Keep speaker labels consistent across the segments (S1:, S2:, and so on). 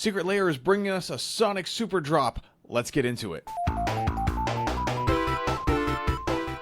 S1: Secret Lair is bringing us a Sonic Superdrop. Let's get into it.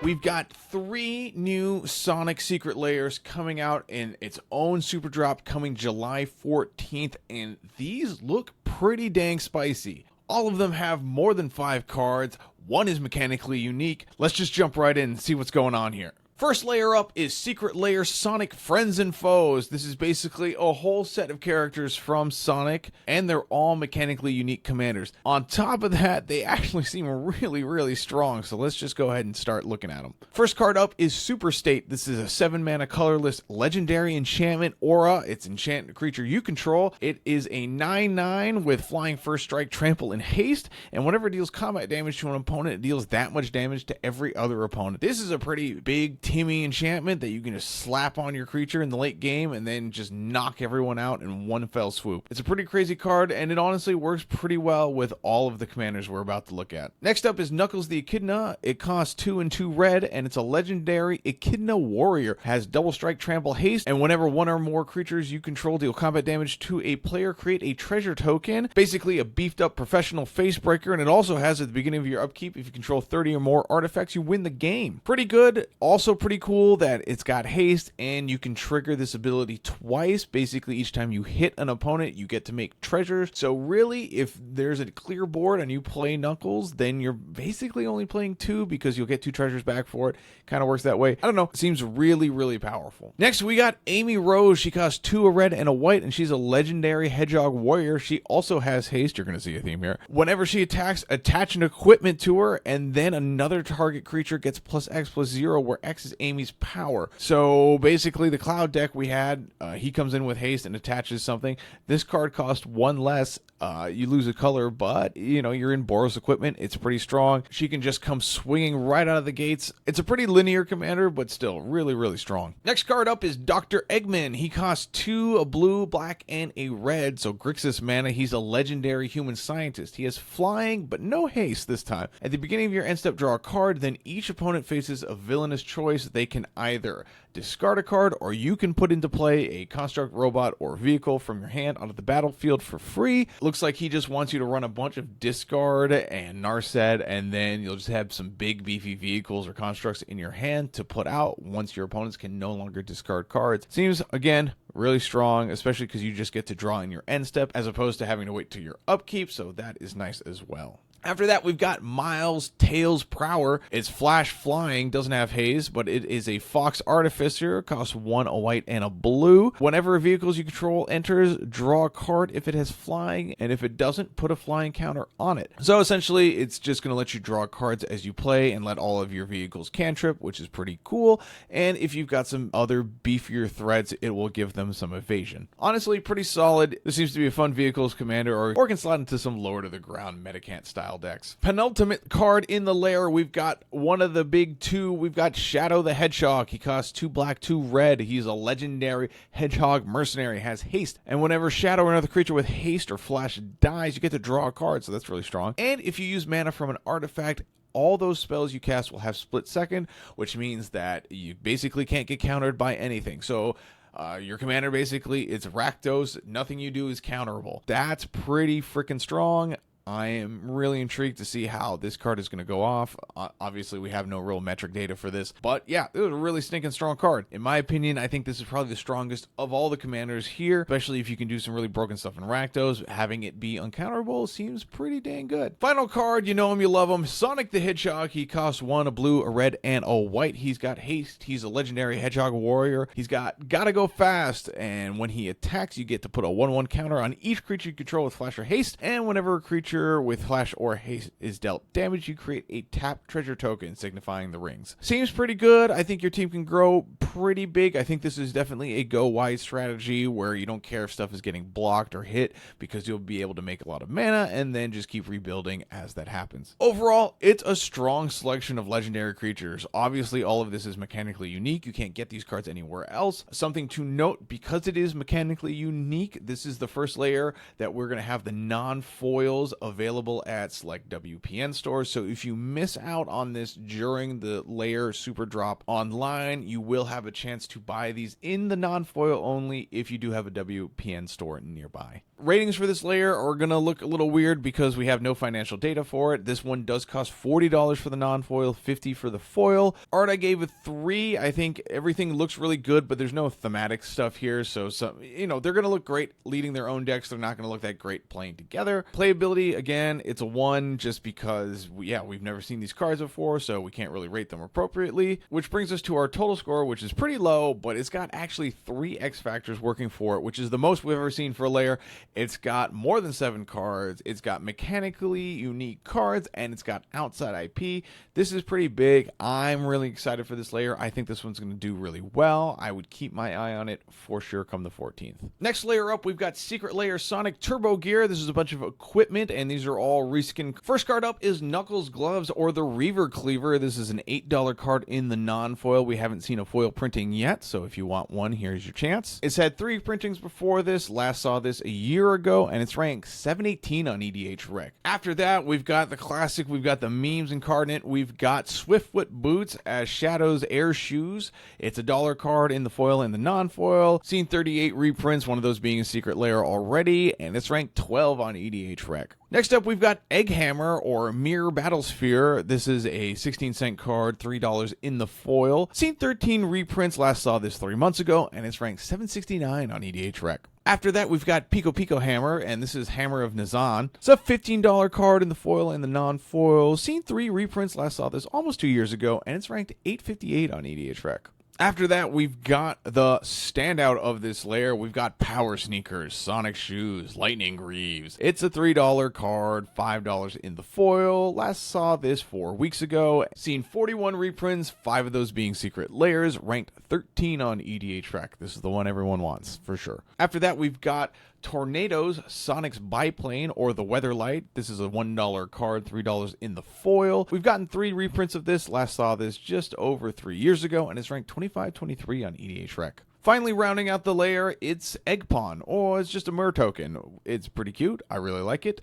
S1: We've got 3 new Sonic Secret Lairs coming out in its own Superdrop coming July 14th, and these look pretty dang spicy. All of them have more than 5 cards. One is mechanically unique. Let's just jump right in and see what's going on here. First layer up is Secret Lair Sonic Friends and Foes. This is basically a whole set of characters from Sonic, and they're all mechanically unique commanders. On top of that, they actually seem really strong, so let's just go ahead and start looking at them. First card up is Super State. This is a 7-mana colorless legendary enchantment aura. It's enchant a creature you control. It is a 9/9 with flying, first strike, trample, and haste, and whenever it deals combat damage to an opponent, it deals that much damage to every other opponent. This is a pretty big Timmy enchantment that you can just slap on your creature in the late game and then just knock everyone out in one fell swoop. It's a pretty crazy card, and it honestly works pretty well with all of the commanders we're about to look at. Next up is Knuckles the Echidna. It costs 2 and 2 red, and it's a legendary Echidna warrior. Has double strike, trample, haste, and whenever one or more creatures you control deal combat damage to a player, create a treasure token. Basically a beefed up professional face breaker, and it also has at the beginning of your upkeep, if you control 30 or more artifacts, you win the game. Pretty good. Also pretty cool that it's got haste, and you can trigger this ability twice. Basically each time you hit an opponent, you get to make treasures. So really, if there's a clear board and you play Knuckles, then you're basically only playing 2 because you'll get 2 treasures back for it. Kind of works that way. I don't know. It seems really powerful. Next we got Amy Rose. She costs 2 a red and a white, and she's a legendary hedgehog warrior. She also has haste. You're going to see a theme here. Whenever she attacks, attach an equipment to her, and then another target creature gets +X/+0, where X is Amy's power. So basically the Cloud deck we had, he comes in with haste and attaches something. This card costs 1 less. You lose a color, but you know, you're in Boros equipment. It's pretty strong. She can just come swinging right out of the gates. It's a pretty linear commander, but still really strong. Next card up is Dr. Eggman. He costs 2, a blue, black, and a red. So Grixis mana. He's a legendary human scientist. He has flying, but no haste this time. At the beginning of your end step, draw a card. Then each opponent faces a villainous choice. They can either discard a card, or you can put into play a construct, robot, or vehicle from your hand onto the battlefield for free. Looks like he just wants you to run a bunch of discard and Narset, and then you'll just have some big beefy vehicles or constructs in your hand to put out once your opponents can no longer discard cards. Seems, again, really strong, especially because you just get to draw in your end step as opposed to having to wait till your upkeep, so that is nice as well. After that, we've got Miles Tails Prower. It's flash flying, doesn't have haze, but it is a Fox Artificer. Costs 1, a white, and a blue. Whenever vehicles you control enters, draw a card if it has flying, and if it doesn't, put a flying counter on it. So essentially, it's just going to let you draw cards as you play and let all of your vehicles cantrip, which is pretty cool. And if you've got some other beefier threats, it will give them some evasion. Honestly, pretty solid. This seems to be a fun vehicles commander, or can slide into some lower to the ground Metacant style decks. Penultimate card in the lair, we've got one of the big 2. We've got Shadow the Hedgehog. He costs 2 black, 2 red. He's a legendary hedgehog mercenary, has haste, and whenever Shadow or another creature with haste or flash dies, you get to draw a card, so that's really strong. And if you use mana from an artifact, all those spells you cast will have split second, which means that you basically can't get countered by anything. So your commander basically, it's Rakdos. Nothing you do is counterable. That's pretty freaking strong. I am really intrigued to see how this card is going to go off. Obviously, we have no real metric data for this, but yeah, it was a really stinking strong card. In my opinion, I think this is probably the strongest of all the commanders here, especially if you can do some really broken stuff in Rakdos. Having it be uncounterable seems pretty dang good. Final card, you know him, you love him, Sonic the Hedgehog. He costs 1, a blue, a red, and a white. He's got haste. He's a legendary hedgehog warrior. He's got gotta go fast, and when he attacks, you get to put a 1/1 counter on each creature you control with flash or haste, and whenever a creature with flash or haste is dealt damage, you create a tap treasure token signifying the rings. Seems pretty good. I think your team can grow pretty big. I think this is definitely a go wide strategy where you don't care if stuff is getting blocked or hit, because you'll be able to make a lot of mana and then just keep rebuilding as that happens. Overall, it's a strong selection of legendary creatures. Obviously, all of this is mechanically unique. You can't get these cards anywhere else. Something to note, because it is mechanically unique, this is the first layer that we're going to have the non-foils available at select WPN stores. So if you miss out on this during the Lair Super Drop online, you will have a chance to buy these in the non-foil only if you do have a WPN store nearby. Ratings for this layer are going to look a little weird because we have no financial data for it. This one does cost $40 for the non-foil, $50 for the foil. Art I gave a 3. I think everything looks really good, but there's no thematic stuff here. So they're going to look great leading their own decks. They're not going to look that great playing together. Playability, again, it's a 1 just because, we've never seen these cards before, so we can't really rate them appropriately. Which brings us to our total score, which is pretty low, but it's got actually 3 X factors working for it, which is the most we've ever seen for a layer. It's got more than 7 cards, it's got mechanically unique cards, and it's got outside IP. This is pretty big. I'm really excited for this layer. I think this one's going to do really well. I would keep my eye on it for sure come the 14th. Next layer up, we've got Secret Lair Sonic Turbo Gear. This is a bunch of equipment, and these are all reskin. First card up is Knuckles Gloves, or the Reaver Cleaver. This is an $8 card in the non-foil. We haven't seen a foil printing yet, so if you want one, here's your chance. It's had 3 printings before this. Last saw this a year ago, and it's ranked 718 on EDH Rec. After that, we've got the classic, we've got the memes incarnate, we've got Swiftfoot Boots as Shadow's Air Shoes. It's a $1 card in the foil and the non-foil. Seen 38 reprints, one of those being a Secret Lair already, and it's ranked 12 on EDH Rec. Next up, we've got Egghammer, or Mirror Battlesphere. This is a 16-cent card, $3 in the foil. Seen 13 reprints, last saw this 3 months ago, and it's ranked 769 on EDH Rec. After that, we've got Pico Pico Hammer, and this is Hammer of Nazan. It's a $15 card in the foil and the non-foil. Seen 3 reprints, last saw this almost 2 years ago, and it's ranked 858 on EDH Rec. After that, we've got the standout of this layer. We've got Power Sneakers, Sonic Shoes, Lightning Greaves. It's a $3 card, $5 in the foil. Last saw this 4 weeks ago. Seen 41 reprints, 5 of those being Secret Lairs, ranked 13 on EDH Rec. This is the one everyone wants, for sure. After that, we've got Tornadoes, Sonic's Biplane, or the Weatherlight. This is a $1 card, $3 in the foil. We've gotten 3 reprints of this. Last saw this just over 3 years ago, and it's ranked 25-23 on EDH Rec. Finally, rounding out the layer, it's Egg Pawn, or it's just a Mer token. It's pretty cute. I really like it.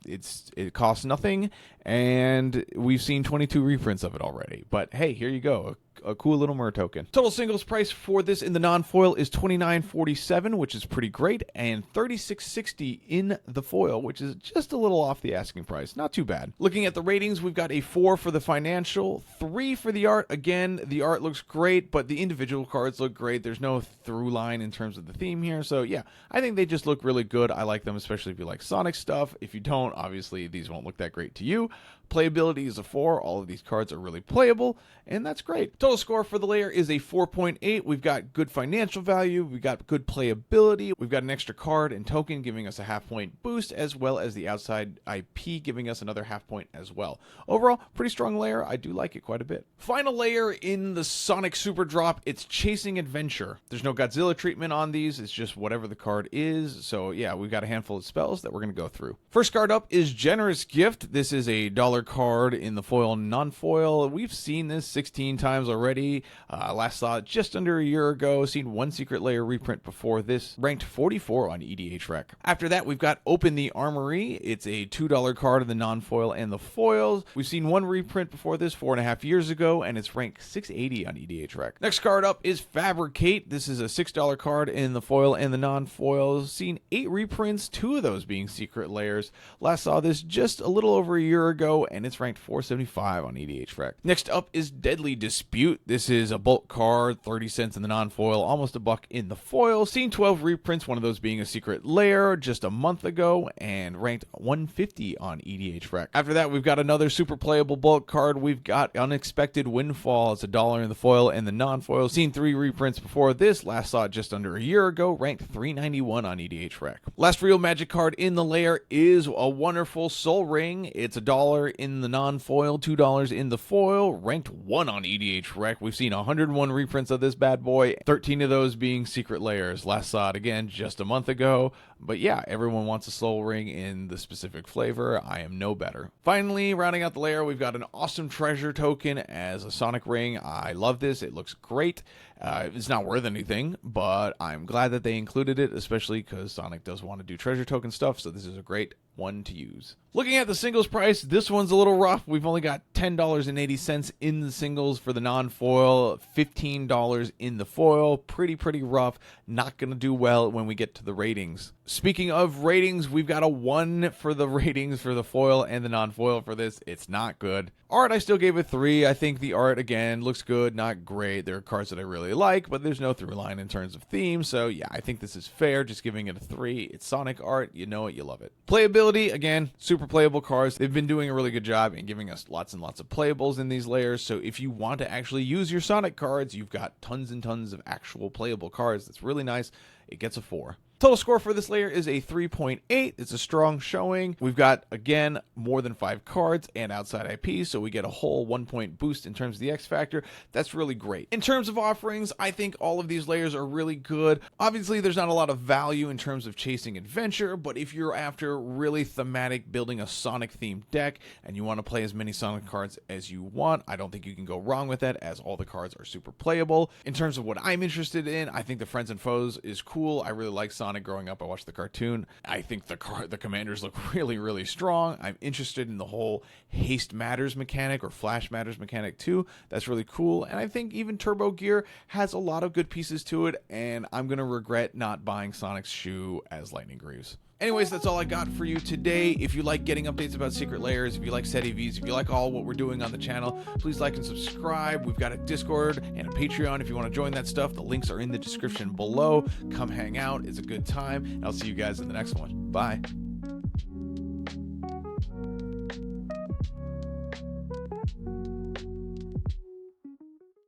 S1: It costs nothing, and we've seen 22 reprints of it already. But hey, here you go. A cool little Mer token. Total singles price for this in the non-foil is $29.47, which is pretty great, and $36.60 in the foil, which is just a little off the asking price. Not too bad. Looking at the ratings, we've got a 4 for the financial, 3 for the art. Again, the art looks great, but the individual cards look great. There's no through line in terms of the theme here, so yeah, I think they just look really good. I like them, especially if you like Sonic stuff. If you don't, obviously these won't look that great to you. Playability is a 4. All of these cards are really playable, and that's great. Total score for the layer is a 4.8. We've got good financial value. We've got good playability. We've got an extra card and token giving us a half-point boost, as well as the outside IP giving us another half-point as well. Overall, pretty strong layer. I do like it quite a bit. Final layer in the Sonic Super Drop, it's Chasing Adventure. There's no Godzilla treatment on these. It's just whatever the card is. So yeah, we've got a handful of spells that we're going to go through. First card up is Generous Gift. This is a $1 card in the foil and non-foil. We've seen this 16 times already. Last saw it just under a year ago. Seen 1 Secret Lair reprint before this. Ranked 44 on EDH Rec. After that, we've got Open the Armory. It's a $2 card in the non-foil and the foils. We've seen 1 reprint before this 4.5 years ago, and it's ranked 680 on EDH Rec. Next card up is Fabricate. This is a $6 card in the foil and the non-foils. Seen 8 reprints, 2 of those being Secret Lairs. Last saw this just a little over a year ago, and it's ranked 475 on EDH Rec. Next up is Deadly Dispute. This is a bulk card, 30 cents in the non-foil, almost $1 in the foil. Seen 12 reprints, one of those being a Secret Lair just a month ago, and ranked 150 on EDH Rec. After that, we've got another super playable bulk card. We've got Unexpected Windfall. It's $1 in the foil and the non-foil. Seen 3 reprints before this. Last saw it just under a year ago, ranked 391 on EDH Rec. Last real magic card in the layer is a wonderful Soul Ring. It's $1 in the non-foil, $2 in the foil, ranked 1 on EDH Rec. We've seen 101 reprints of this bad boy, 13 of those being Secret Lairs. Last saw it again just a month ago. But yeah, everyone wants a soul ring in the specific flavor. I am no better. Finally, rounding out the layer, we've got an awesome treasure token as a Sonic ring. I love this. It looks great. It's not worth anything, but I'm glad that they included it, especially because Sonic does want to do treasure token stuff, so this is a great one to use. Looking at the singles price, this one's a little rough. We've only got $10.80 in the singles for the non-foil, $15 in the foil. Pretty rough. Not going to do well when we get to the ratings. Speaking of ratings, we've got a 1 for the ratings for the foil and the non-foil for this. It's not good. Art, I still gave it 3. I think the art, again, looks good, not great. There are cards that I really like, but there's no through line in terms of theme. So yeah, I think this is fair, just giving it a 3. It's Sonic art. You know it, you love it. Playability, again, super playable cards. They've been doing a really good job in giving us lots and lots of playables in these layers. So if you want to actually use your Sonic cards, you've got tons and tons of actual playable cards. That's really nice. It gets a 4. Total score for this layer is a 3.8. It's a strong showing. We've got, again, more than 5 cards and outside IP, so we get a whole 1-point boost in terms of the X factor. That's really great. In terms of offerings, I think all of these layers are really good. Obviously, there's not a lot of value in terms of chasing adventure, but if you're after really thematic, building a Sonic-themed deck, and you want to play as many Sonic cards as you want, I don't think you can go wrong with that, as all the cards are super playable. In terms of what I'm interested in, I think the Friends and Foes is cool. I really like Sonic. Growing up, I watched the cartoon. I think the commanders look really strong. I'm interested in the whole haste matters mechanic or flash matters mechanic too. That's really cool. And I think even Turbo Gear has a lot of good pieces to it, and I'm gonna regret not buying Sonic's shoe as Lightning Greaves. Anyways, that's all I got for you today. If you like getting updates about secret layers, if you like set EVs, if you like all what we're doing on the channel, please like and subscribe. We've got a Discord and a Patreon if you want to join that stuff. The links are in the description below. Come hang out. It's a good time. And I'll see you guys in the next one. Bye.